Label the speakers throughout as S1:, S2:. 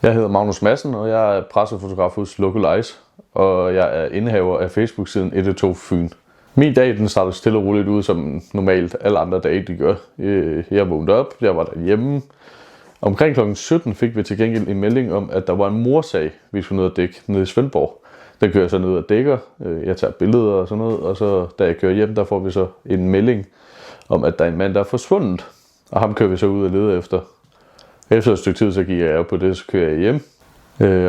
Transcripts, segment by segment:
S1: Jeg hedder Magnus Madsen, og jeg er pressefotograf hos Local Ice, og jeg er indehaver af Facebook-siden 112 Fyn. Min dag den startede stille og roligt ud, som normalt alle andre dage de gør. Jeg vågnede op, jeg var derhjemme. Omkring kl. 17 fik vi til gengæld en melding om, at der var en morsag, vi skulle ned og dække nede i Svendborg. Der kører jeg så ned og dækker, jeg tager billeder og sådan noget, og så da jeg kører hjem, der får vi så en melding om, at der er en mand, der er forsvundet. Og ham kører vi så ud og leder efter. Efter et stykke tid, så gik jeg på det, så kører jeg hjem.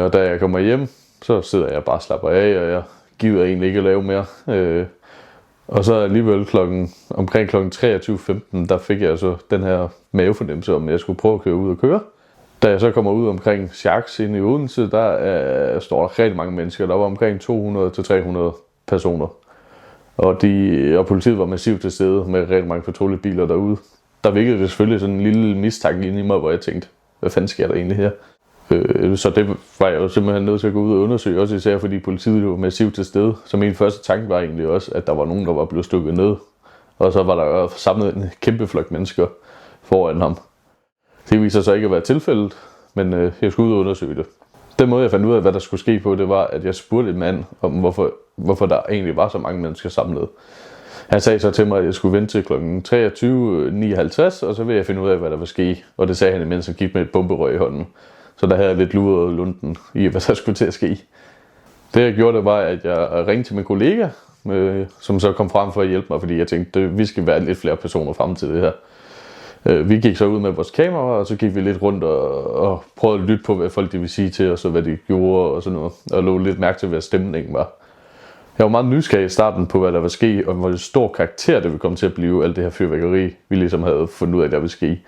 S1: Og da jeg kommer hjem, så sidder jeg bare og slapper af, og jeg gider egentlig ikke at lave mere. Og så alligevel omkring kl. 23.15, der fik jeg så den her mavefornemmelse om, at jeg skulle prøve at køre ud og køre. Da jeg så kommer ud omkring Sharks inde i Odense, der står der rigtig mange mennesker. Der var omkring 200-300 personer. Og politiet var massivt til stede med rigtig mange patruljebiler derude. Der virkede det selvfølgelig sådan en lille mistanke inde i mig, hvor jeg tænkte, hvad fanden sker der egentlig her? Så det var jeg jo simpelthen nødt til at gå ud og undersøge, også især fordi politiet var massivt til stede. Så min første tanke var egentlig også, at der var nogen, der var blevet stukket ned. Og så var der jo samlet en kæmpe flok mennesker foran ham. Det viser så ikke at være tilfældet, men jeg skulle ud og undersøge det. Den måde jeg fandt ud af, hvad der skulle ske på, det var, at jeg spurgte en mand om, hvorfor der egentlig var så mange mennesker samlet. Han sagde så til mig, at jeg skulle vente til kl. 23.59, og så ville jeg finde ud af, hvad der ville ske. Og det sagde han, imens han gik med et bomberør i hånden. Så der havde jeg lidt luret og lunden i, hvad der skulle til at ske. Det jeg gjorde, det var, at jeg ringte til min kollega, som så kom frem for at hjælpe mig, fordi jeg tænkte, at vi skal være lidt flere personer frem til det her. Vi gik så ud med vores kamera, og så gik vi lidt rundt og prøvede at lytte på, hvad folk de ville sige til os, og hvad de gjorde og sådan noget. Og lå lidt mærke til, hvad stemningen var. Jeg var meget nysgerrig i starten på, hvad der ville ske, og hvor stor karakter det ville komme til at blive, alt det her fyrværkeri, vi ligesom havde fundet ud af, der ville ske.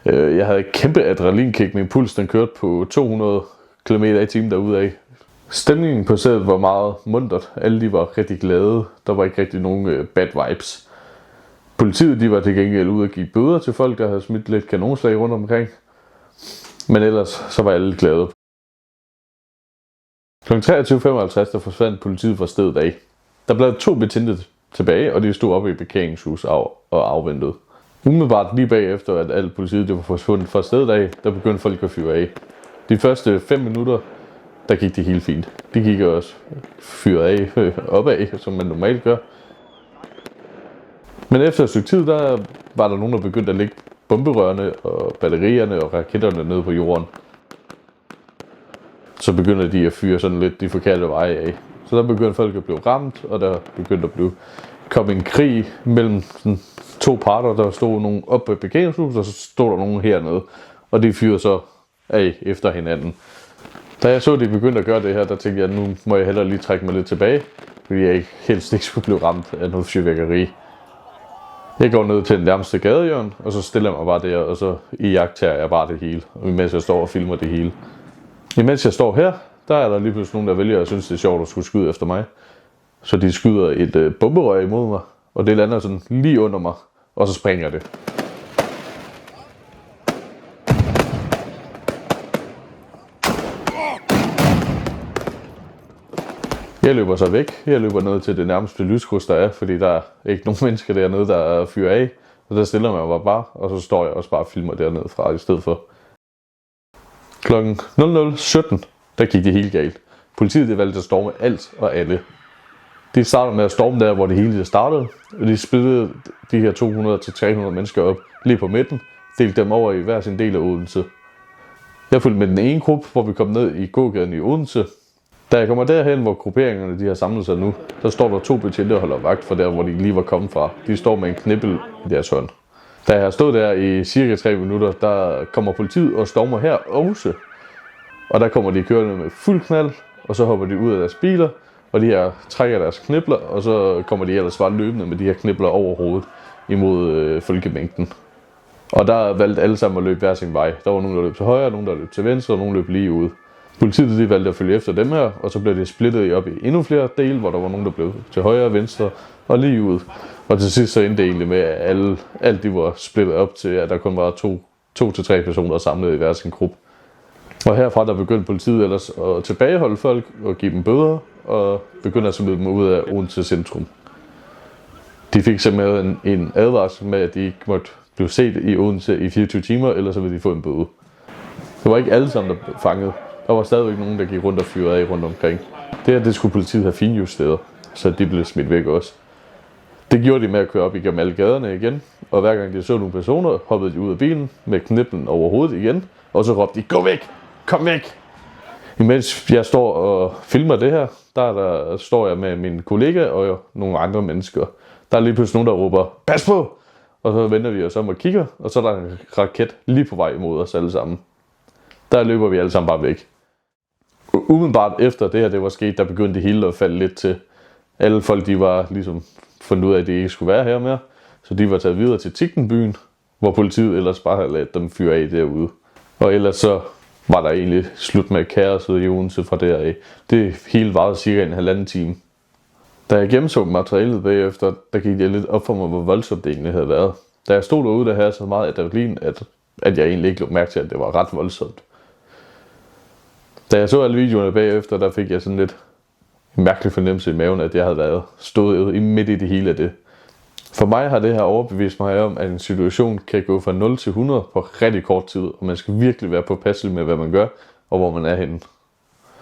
S1: Jeg havde et kæmpe adrenalinkick, min puls den kørte på 200 km i timen derudad. Stemningen på stedet var meget muntert, alle de var rigtig glade, der var ikke rigtig nogen bad vibes. Politiet de var til gengæld ude at give bøder til folk, der havde smidt lidt kanonslag rundt omkring. Men ellers så var alle glade. Kl. 23.55 der forsvandt politiet fra stedet af. Der blev 2 betjente tilbage, og de stod oppe i parkeringshus og afventede. Umiddelbart lige bagefter, at alt politiet det var forsvundet fra stedet af, der begyndte folk at fyre af. De første 5 minutter, der gik det helt fint. De gik også fyret af opad, som man normalt gør. Men efter et stykke tid, der var der nogen, der begyndte at lægge bomberørene og batterierne og raketterne nede på jorden. Så begyndte de at fyre sådan lidt de forkerte veje af. Så der begyndte folk at blive ramt, og der begyndte at komme en krig mellem sådan 2 parter. Der stod nogen oppe på parkeringshuset, og så stod der nogen hernede. Og de fyrede så af efter hinanden. Da jeg så, at de begyndte at gøre det her, der tænkte jeg, at nu må jeg hellere lige trække mig lidt tilbage. Fordi jeg helst ikke skulle blive ramt af noget fyrværkeri. Jeg går ned til den nærmeste gadehjørne, og så stiller jeg mig bare der, og så iagttager jeg bare det hele. Imens jeg står og filmer det hele. Imens jeg står her, der er der lige pludselig nogen, der vælger at synes, det er sjovt at skulle skyde efter mig. Så de skyder et bomberør imod mig, og det lander sådan lige under mig, og så springer det. Jeg løber så væk. Jeg løber ned til det nærmeste lyskryds, der er, fordi der er ikke nogen mennesker dernede, der fyrer af. Og der stiller man mig bare, og så står jeg også bare og filmer dernede fra i stedet for. Kl. 00.17, der gik det helt galt. Politiet valgte at storme alt og alle. De startede med at storme der, hvor det hele startede. Og de splittede de her 200-300 mennesker op lige på midten. Delte dem over i hver sin del af Odense. Jeg fulgte med den ene gruppe, hvor vi kom ned i gågaden i Odense. Da jeg kommer derhen, hvor grupperingerne de har samlet sig nu, der står der 2 betjente og holder vagt for der, hvor de lige var kommet fra. De står med en knippel i deres hånd. Da jeg stod der i cirka 3 minutter, der kommer politiet og stormer her også. Og der kommer de kørende med fuld knald, og så hopper de ud af deres biler, og de her trækker deres knibler, og så kommer de ellers bare løbende med de her knibler over hovedet imod folkemængden. Og der valgte alle sammen at løbe hver sin vej. Der var nogen, der løb til højre, nogen, der løb til venstre, og nogen løb lige ud. Politiet de valgte at følge efter dem her, og så blev det splittet op i endnu flere dele, hvor der var nogen, der blev til højre og venstre og lige ud. Og til sidst så endte det egentlig med, at alt de var splittet op til, at der kun var 2 til 3 personer samlet i hver sin gruppe. Og herfra der begyndte politiet ellers at tilbageholde folk og give dem bøder, og begyndte at smide dem ud af Odense centrum. De fik simpelthen en advarsel med, at de ikke måtte blive set i Odense i 24 timer, ellers så ville de få en bøde. Det var ikke alle sammen, der blev fanget. Der var stadigvæk nogen, der gik rundt og fyrede af rundt omkring. Det her, det skulle politiet have finjusteret, så de blev smidt væk også. Det gjorde de med at køre op igennem alle gaderne igen, og hver gang de så nogle personer, hoppede de ud af bilen med kniplen over hovedet igen, og så råbte de, gå væk, kom væk! Imens jeg står og filmer det her, der står jeg med min kollega og nogle andre mennesker. Der er lige pludselig nogen, der råber, pas på! Og så vender vi os om og kigger, og så er der en raket lige på vej imod os alle sammen. Der løber vi alle sammen bare væk. Umiddelbart efter det her, det var sket, der begyndte det hele at falde lidt til. Alle folk, de var ligesom fundet ud af, at det ikke skulle være her mere. Så de var taget videre til Tigtenbyen, hvor politiet ellers bare havde ladet dem fyre af derude. Og ellers så var der egentlig slut med kaoset i Odense fra deraf. Det hele varede cirka en halvanden time. Da jeg gennemså materialet bagefter, der gik jeg lidt op for mig, hvor voldsomt det egentlig havde været. Da jeg stod derude, der havde så meget adrenalin, at jeg egentlig ikke lå mærke til, at det var ret voldsomt. Da jeg så alle videoerne bagefter, der fik jeg sådan lidt en mærkelig fornemmelse i maven, at jeg havde stået midt i det hele af det. For mig har det her overbevist mig om, at en situation kan gå fra 0 til 100 på rigtig kort tid, og man skal virkelig være påpasselig med, hvad man gør, og hvor man er henne.